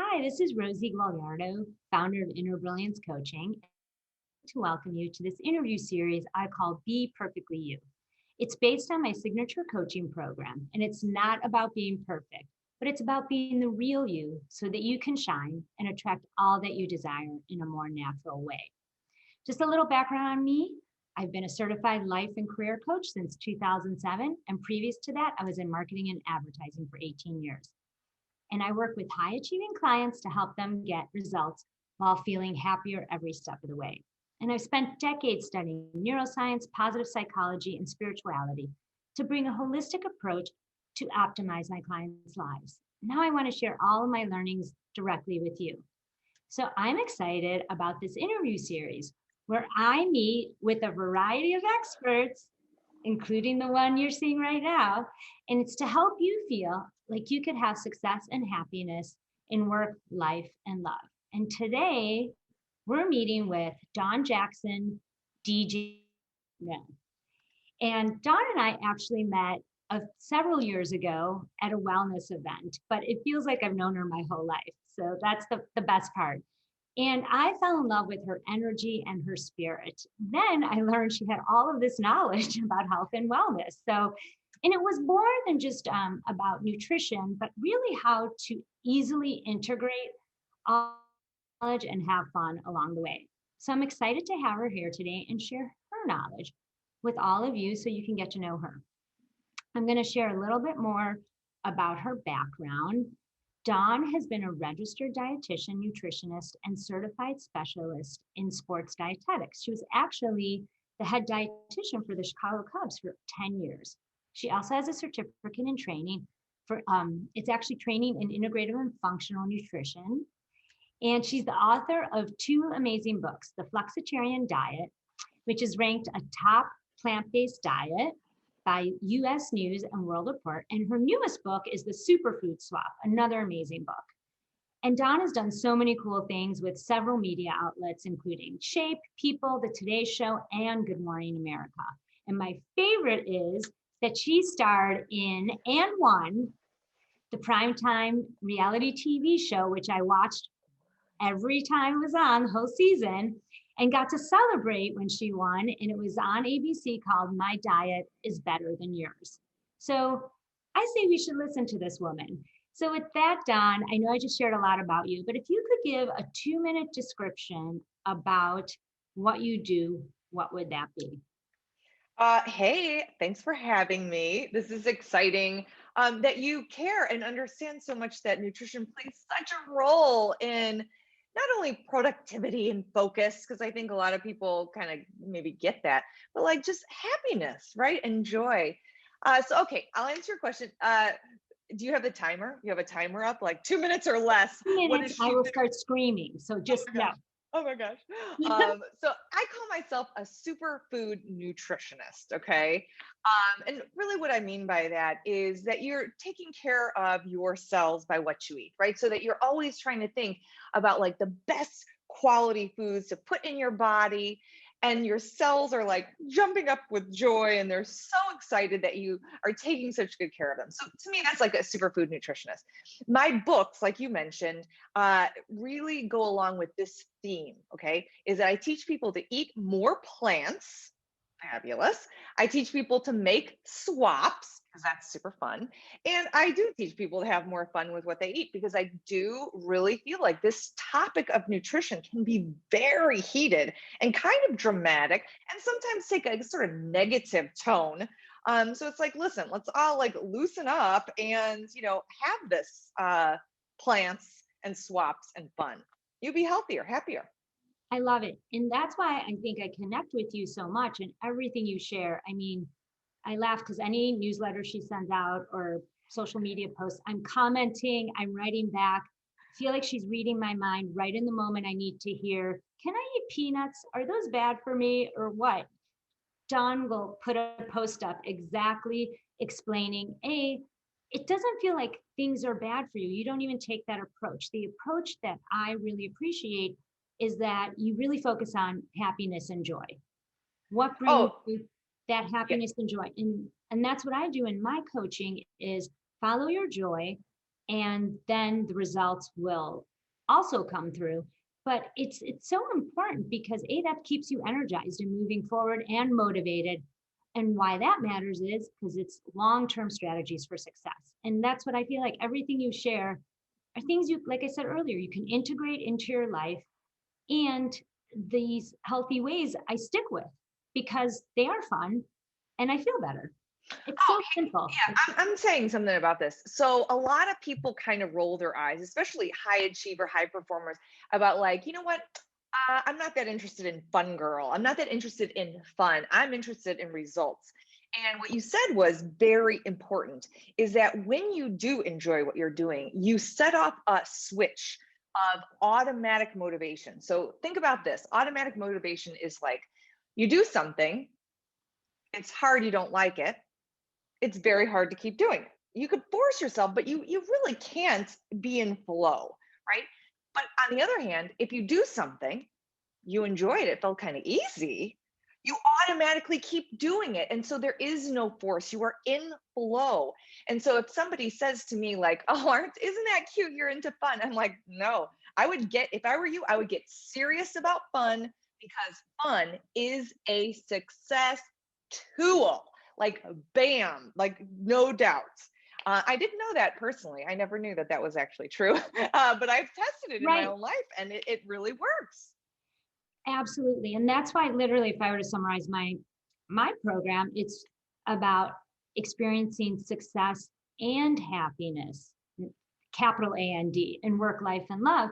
Hi, this is Rosie Gallardo, founder of InnerBrilliance Coaching, to welcome you to this interview series I call Be Perfectly You. It's based on my signature coaching program, and it's not about being perfect, but it's about being the real you so that you can shine and attract all that you desire in a more natural way. Just a little background on me. I've been a certified life and career coach since 2007, and previous to that, I was in marketing and advertising for 18 years. And I work with high achieving clients to help them get results while feeling happier every step of the way. And I've spent decades studying neuroscience, positive psychology, and spirituality to bring a holistic approach to optimize my clients' lives. Now I want to share all of my learnings directly with you. So I'm excited about this interview series where I meet with a variety of experts, including the one you're seeing right now. And it's to help you feel like you could have success and happiness in work, life, and love. And today we're meeting with Dawn Jackson, DJ. And Dawn and I actually met several years ago at a wellness event, but it feels like I've known her my whole life. So that's the best part. And I fell in love with her energy and her spirit. Then I learned she had all of this knowledge about health and wellness. So, and it was more than just about nutrition, but really how to easily integrate all knowledge and have fun along the way. So I'm excited to have her here today and share her knowledge with all of you so you can get to know her. I'm going to share a little bit more about her background. Dawn has been a registered dietitian, nutritionist, and certified specialist in sports dietetics. She was actually the head dietitian for the Chicago Cubs for 10 years. She also has a certificate in training for, it's actually training in integrative and functional nutrition. And she's the author of two amazing books, The Flexitarian Diet, which is ranked a top plant-based diet by US News and World Report. And her newest book is The Superfood Swap, another amazing book. And Dawn has done so many cool things with several media outlets, including Shape, People, The Today Show, and Good Morning America. And my favorite is that she starred in and won the primetime reality TV show, which I watched every time it was on the whole season, and got to celebrate when she won. And it was on ABC called My Diet is Better Than Yours. So I say we should listen to this woman. So with that, Dawn, I know I just shared a lot about you, but if you could give a 2-minute description about what you do, what would that be? Hey, thanks for having me. This is exciting that you care and understand so much that nutrition plays such a role in not only productivity and focus, because I think a lot of people kind of maybe get that, but like just happiness, right? And joy. Okay, I'll answer your question. Do you have the timer? You have a timer up, like 2 minutes or less. 2 What minutes, is I she will doing? start screaming. So just Oh my no. gosh. Oh my gosh. So I call myself a superfood nutritionist. Okay. And really what I mean by that is that you're taking care of your cells by what you eat, right? So that you're always trying to think about like the best quality foods to put in your body, and your cells are like jumping up with joy and they're so excited that you are taking such good care of them. So to me, that's like a superfood nutritionist. My books, like you mentioned, really go along with this theme, okay? Is that I teach people to eat more plants. Fabulous. I teach people to make swaps because that's super fun. And I do teach people to have more fun with what they eat because I do really feel like this topic of nutrition can be very heated and kind of dramatic and sometimes take a sort of negative tone. So it's like, listen, let's all like loosen up and, have this plants and swaps and fun. You'll be healthier, happier. I love it. And that's why I think I connect with you so much and everything you share. I mean, I laugh because any newsletter she sends out or social media posts, I'm commenting, I'm writing back. I feel like she's reading my mind right in the moment I need to hear, can I eat peanuts? Are those bad for me or what? Dawn will put a post up exactly explaining, it doesn't feel like things are bad for you. You don't even take that approach. The approach that I really appreciate is that you really focus on happiness and joy. What brings Oh, you that yeah. happiness and joy? And that's what I do in my coaching is follow your joy and then the results will also come through. But it's so important because that keeps you energized and moving forward and motivated. And why that matters is because it's long-term strategies for success. And that's what I feel like everything you share are things you, like I said earlier, you can integrate into your life. And these healthy ways I stick with because they are fun and I feel better. It's so simple. Yeah, I'm saying something about this. So a lot of people kind of roll their eyes, especially high achiever, high performers, about like, you know what? I'm not that interested in fun, girl. I'm not that interested in fun. I'm interested in results. And what you said was very important is that when you do enjoy what you're doing, you set off a switch of automatic motivation. So think about this. Automatic motivation is like you do something, it's hard, you don't like it, it's very hard to keep doing it. You could force yourself, but you really can't be in flow, right? But on the other hand, if you do something, you enjoyed it, felt kind of easy, you automatically keep doing it. And so there is no force. You are in flow. And so if somebody says to me like, "Oh, isn't that cute? You're into fun." I'm like, "No." If I were you, I would get serious about fun because fun is a success tool. Like, bam, like, no doubt. I didn't know that personally. I never knew that that was actually true. But I've tested it in my Right. own life and it really works. Absolutely. And that's why literally, if I were to summarize my program, it's about experiencing success and happiness, capital A-N-D, in work, life, and love.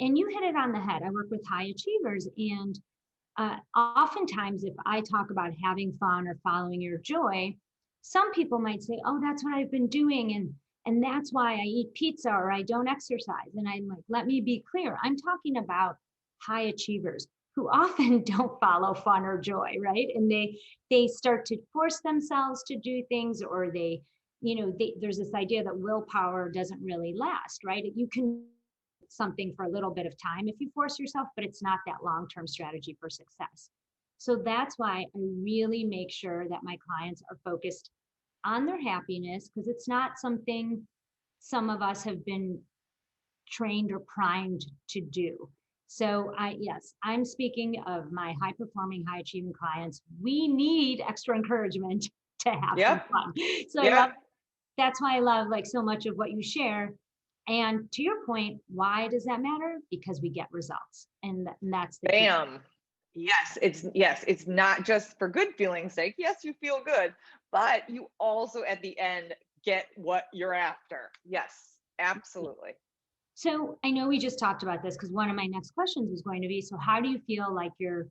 And you hit it on the head. I work with high achievers. And oftentimes, if I talk about having fun or following your joy, some people might say, "Oh, that's what I've been doing. And that's why I eat pizza or I don't exercise." And I'm like, let me be clear. I'm talking about high achievers who often don't follow fun or joy, right? And they start to force themselves to do things, or there's this idea that willpower doesn't really last, right? You can something for a little bit of time if you force yourself, but it's not that long-term strategy for success. So that's why I really make sure that my clients are focused on their happiness, because it's not something some of us have been trained or primed to do. So yes, I'm speaking of my high performing, high achieving clients. We need extra encouragement to have some Yep. fun. So Yep. that's why I love like so much of what you share. And to your point, why does that matter? Because we get results, and that's the key. Bam. Yes, it's not just for good feeling's sake. Yes, you feel good, but you also at the end get what you're after. Yes, absolutely. So I know we just talked about this because one of my next questions was going to be, so how do you feel like your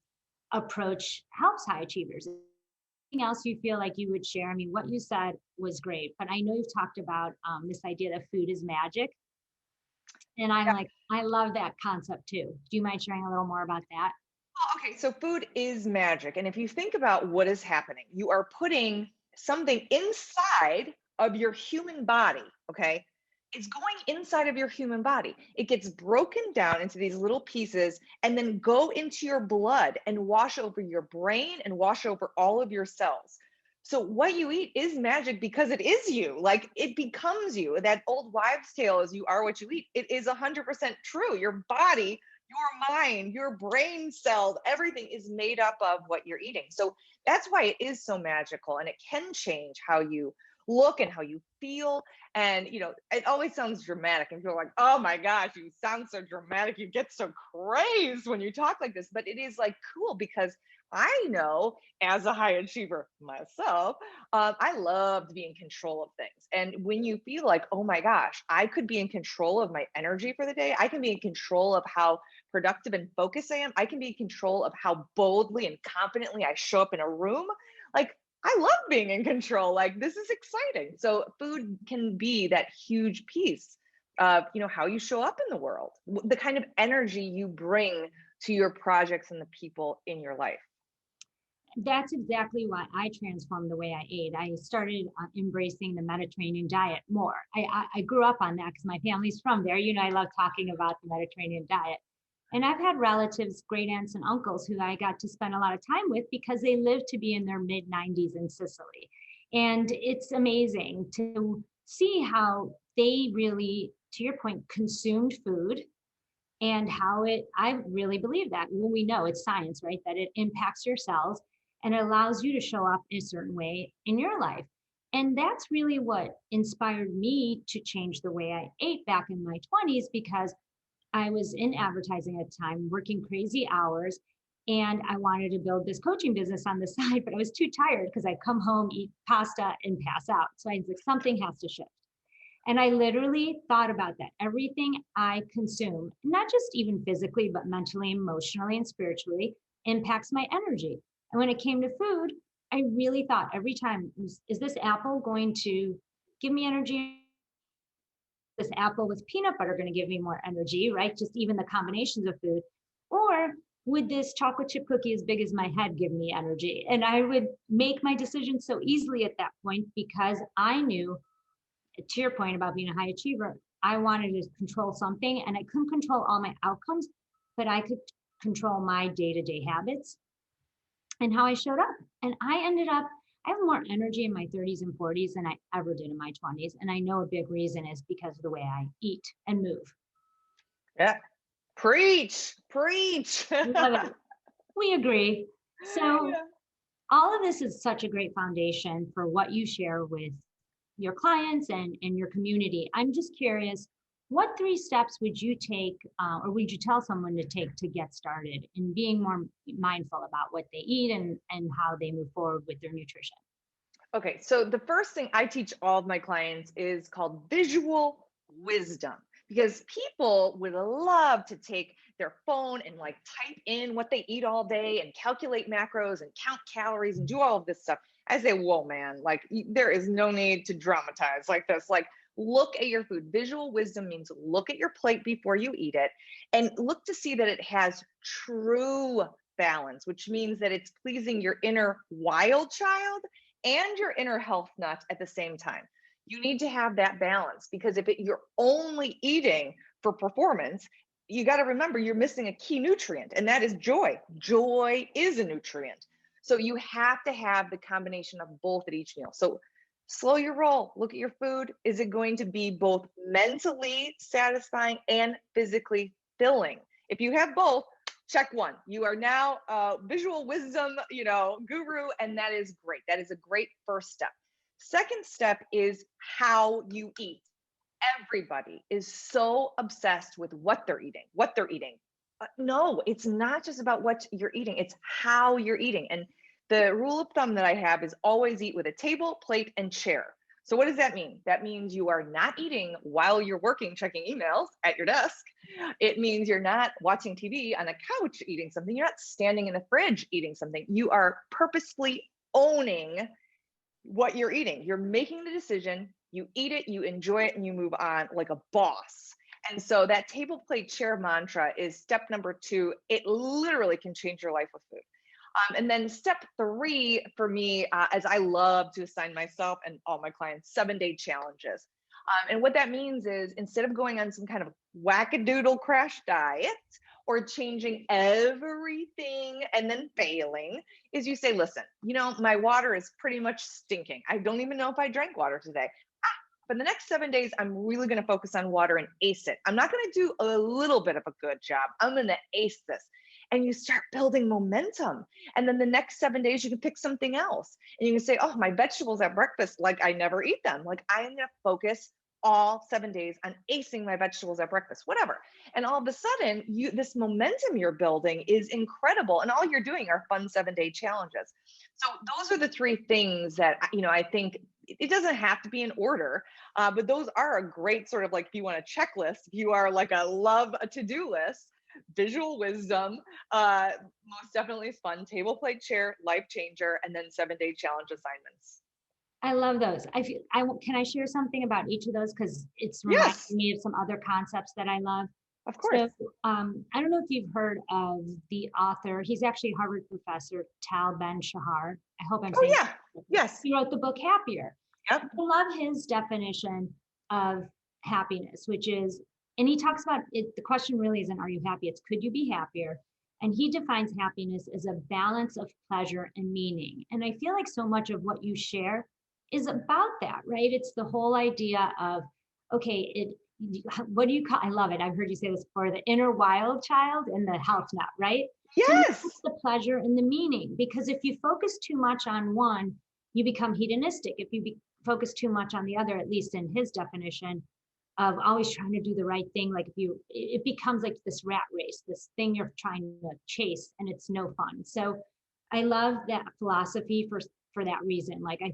approach helps high achievers? Anything else you feel like you would share? I mean, what you said was great, but I know you've talked about this idea that food is magic. And I'm like, I love that concept too. Do you mind sharing a little more about that? Okay, so food is magic. And if you think about what is happening, you are putting something inside of your human body, okay? It's going inside of your human body. It gets broken down into these little pieces and then go into your blood and wash over your brain and wash over all of your cells. So what you eat is magic because it is you. Like, it becomes you. That old wives' tale is you are what you eat. It is 100% true. Your body, your mind, your brain cells, everything is made up of what you're eating. So that's why it is so magical, and it can change how you look and how you feel. And it always sounds dramatic, and people are like, "Oh my gosh, you sound so dramatic. You get so crazed when you talk like this." But it is like cool because I know, as a high achiever myself, I love to be in control of things. And when you feel like, "Oh my gosh, I could be in control of my energy for the day. I can be in control of how productive and focused I am. I can be in control of how boldly and confidently I show up in a room." Like, I love being in control. Like, this is exciting. So food can be that huge piece of, how you show up in the world, the kind of energy you bring to your projects and the people in your life. That's exactly why I transformed the way I ate. I started embracing the Mediterranean diet more. I grew up on that because my family's from there. I love talking about the Mediterranean diet. And I've had relatives, great aunts and uncles who I got to spend a lot of time with because they lived to be in their mid 90s in Sicily. And it's amazing to see how they really, to your point, consumed food and how I really believe that. When we know it's science, right? That it impacts your cells and it allows you to show up in a certain way in your life. And that's really what inspired me to change the way I ate back in my 20s, because I was in advertising at the time, working crazy hours. And I wanted to build this coaching business on the side, but I was too tired because I'd come home, eat pasta, and pass out. So I was like, something has to shift. And I literally thought about that. Everything I consume, not just even physically, but mentally, emotionally, and spiritually, impacts my energy. And when it came to food, I really thought every time, is this apple going to give me energy? This apple with peanut butter going to give me more energy, right? Just even the combinations of food. Or would this chocolate chip cookie as big as my head give me energy? And I would make my decision so easily at that point because I knew, to your point about being a high achiever, I wanted to control something and I couldn't control all my outcomes, but I could control my day-to-day habits and how I showed up. And I have more energy in my 30s and 40s than I ever did in my 20s. And I know a big reason is because of the way I eat and move. Yeah. Preach, preach. Love it. We agree. So Yeah. all of this is such a great foundation for what you share with your clients and your community. I'm just curious, what 3 steps would you take or would you tell someone to take to get started in being more mindful about what they eat and how they move forward with their nutrition? Okay, so the first thing I teach all of my clients is called visual wisdom, because people would love to take their phone and like type in what they eat all day and calculate macros and count calories and do all of this stuff. I say, whoa, man, like there is no need to dramatize like this. Like, look at your food. Visual wisdom means look at your plate before you eat it and look to see that it has true balance, which means that it's pleasing your inner wild child and your inner health nut at the same time. You need to have that balance, because if you're only eating for performance, you got to remember you're missing a key nutrient, and that is joy. Joy is a nutrient. So you have to have the combination of both at each meal. So slow your roll. Look at your food. Is it going to be both mentally satisfying and physically filling? If you have both, check 1. You are now a visual wisdom, guru, and that is great. That is a great first step. Second step is how you eat. Everybody is so obsessed with what they're eating. No, it's not just about what you're eating. It's how you're eating. And the rule of thumb that I have is always eat with a table, plate, and chair. So what does that mean? That means you are not eating while you're working, checking emails at your desk. It means you're not watching TV on a couch eating something. You're not standing in the fridge eating something. You are purposefully owning what you're eating. You're making the decision, you eat it, you enjoy it, and you move on like a boss. And so that table, plate, chair mantra is step number 2. It literally can change your life with food. And then step 3 for me, as I love to assign myself and all my clients 7-day challenges. And what that means is, instead of going on some kind of wackadoodle crash diet or changing everything and then failing, is you say, listen, my water is pretty much stinking. I don't even know if I drank water today. For the next 7 days, I'm really going to focus on water and ace it. I'm not going to do a little bit of a good job. I'm going to ace this. And you start building momentum. And then the next 7 days, you can pick something else. And you can say, oh, my vegetables at breakfast, like I never eat them. Like I'm going to focus all 7 days on acing my vegetables at breakfast, whatever. And all of a sudden, this momentum you're building is incredible. And all you're doing are fun 7-day challenges. So those are the 3 things that, I think it doesn't have to be in order, but those are a great sort of like, if you want a checklist, if you are like a to-do list, visual wisdom, most definitely is fun, table, plate, chair, life changer, and then 7-day challenge assignments. I love those. Can I share something about each of those? Because it's reminding Yes, me of some other concepts that I love. of course. So I don't know if you've heard of the author. He's actually a Harvard professor, Tal Ben-Shahar. I hope I'm saying. Oh yeah, yes. He wrote the book Happier. Yep. I love his definition of happiness, which is, and he talks about it. The question really isn't, are you happy? It's, could you be happier? And he defines happiness as a balance of pleasure and meaning. And I feel like so much of what you share is about that, right? It's the whole idea of okay, what do you call, I love it. I've heard you say this before, the inner wild child and the health nut, right? To me, it's Yes. the pleasure and the meaning, because if you focus too much on one, you become hedonistic. If you focus too much on the other, at least in his definition of always trying to do the right thing, like if you, it becomes like this rat race, this thing you're trying to chase, and it's no fun. So I love that philosophy for that reason. Like, I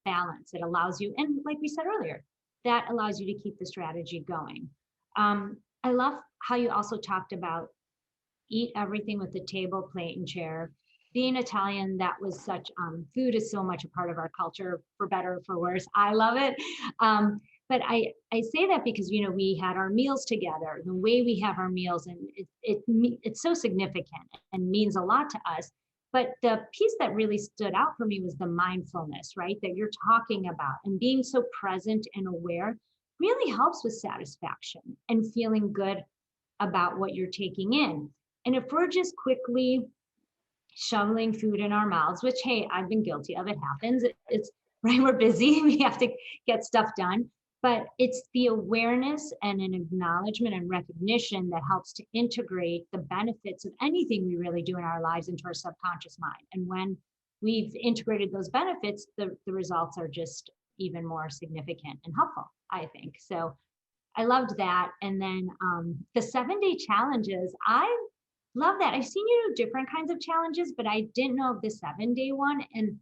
balance. It allows you, and like we said earlier, that allows you to keep the strategy going. I love how you also talked about eat everything with the table, plate, and chair. Being Italian, that was such, food is so much a part of our culture, for better or for worse. I love it. But I say that because, we had our meals together, the way we have our meals, and it's so significant and means a lot to us. But the piece that really stood out for me was the mindfulness, right? That you're talking about, and being so present and aware really helps with satisfaction and feeling good about what you're taking in. And if we're just quickly shoveling food in our mouths, which, hey, I've been guilty of, it happens. It's right, we're busy, we have to get stuff done. But it's the awareness and an acknowledgement and recognition that helps to integrate the benefits of anything we really do in our lives into our subconscious mind. And when we've integrated those benefits, the results are just even more significant and helpful, I think. So I loved that. And then the 7-day challenges, I love that. I've seen you do different kinds of challenges, but I didn't know of the 7-day one. And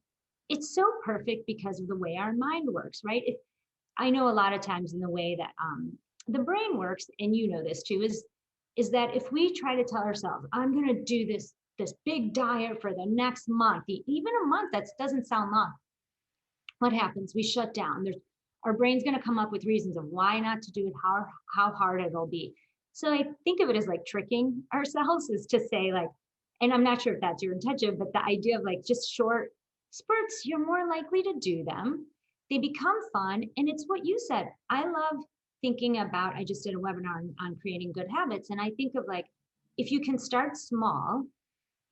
it's so perfect because of the way our mind works, right? I know a lot of times in the way that the brain works, and you know this too, is that if we try to tell ourselves, I'm going to do this big diet for the next month, even a month, that doesn't sound long. What happens? We shut down. Our brain's going to come up with reasons of why not to do it, how hard it'll be. So I think of it as like tricking ourselves, is to say, like, and I'm not sure if that's your intention, but the idea of like just short spurts, you're more likely to do them. They become fun. And it's what you said. I love thinking about, I just did a webinar on creating good habits. And I think of like, if you can start small,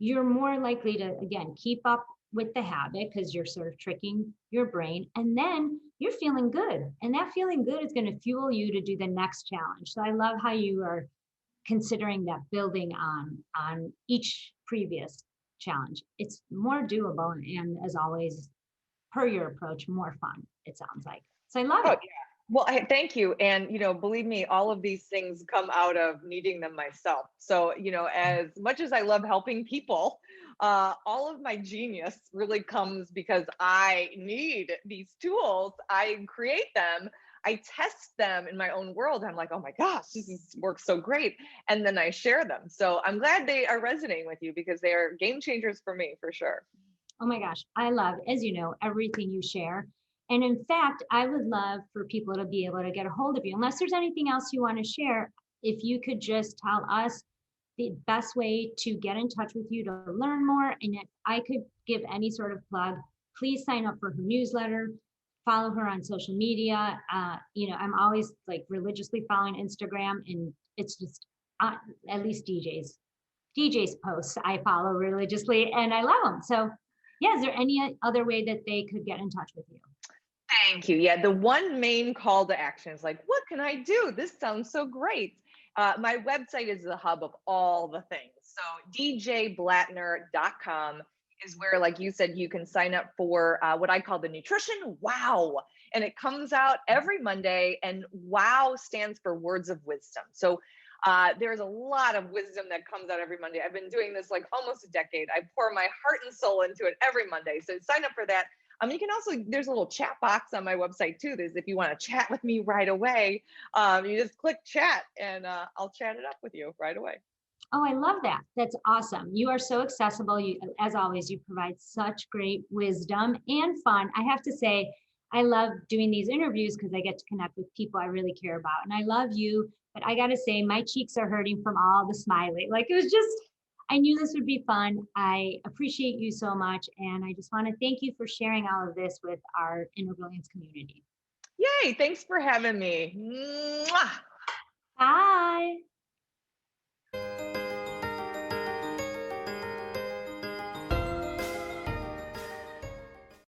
you're more likely to, again, keep up with the habit because you're sort of tricking your brain. And then you're feeling good. And that feeling good is going to fuel you to do the next challenge. So I love how you are considering that, building on each previous challenge. It's more doable, and as always, per your approach, more fun, it sounds like. So I love Oh, it. yeah. Well, thank you. And, believe me, all of these things come out of needing them myself. So, as much as I love helping people, all of my genius really comes because I need these tools. I create them. I test them in my own world. I'm like, oh my gosh, works so great. And then I share them. So I'm glad they are resonating with you, because they are game changers for me, for sure. Oh my gosh, I love, as you know, everything you share. And in fact, I would love for people to be able to get a hold of you. Unless there's anything else you want to share, if you could just tell us the best way to get in touch with you to learn more. And if I could give any sort of plug, please sign up for her newsletter, follow her on social media. I'm always like religiously following Instagram, and it's just at least DJ's posts I follow religiously, and I love them. So yeah, is there any other way that they could get in touch with you? Thank you. Yeah, the one main call to action is like, what can I do? This sounds so great. My website is the hub of all the things. So djblatner.com is where, like you said, you can sign up for what I call the Nutrition Wow. And it comes out every Monday, and wow stands for words of wisdom. So there's a lot of wisdom that comes out every Monday. I've been doing this like almost a decade. I pour my heart and soul into it every Monday. So sign up for that. You can also, there's a little chat box on my website too. There's, if you want to chat with me right away, you just click chat, and I'll chat it up with you right away. Oh, I love that. That's awesome. You are so accessible. You, as always, you provide such great wisdom and fun. I have to say, I love doing these interviews because I get to connect with people I really care about. And I love you, but I got to say, my cheeks are hurting from all the smiling. Like, it was just, I knew this would be fun. I appreciate you so much. And I just want to thank you for sharing all of this with our InnerBrilliance community. Yay. Thanks for having me. Mwah. Bye.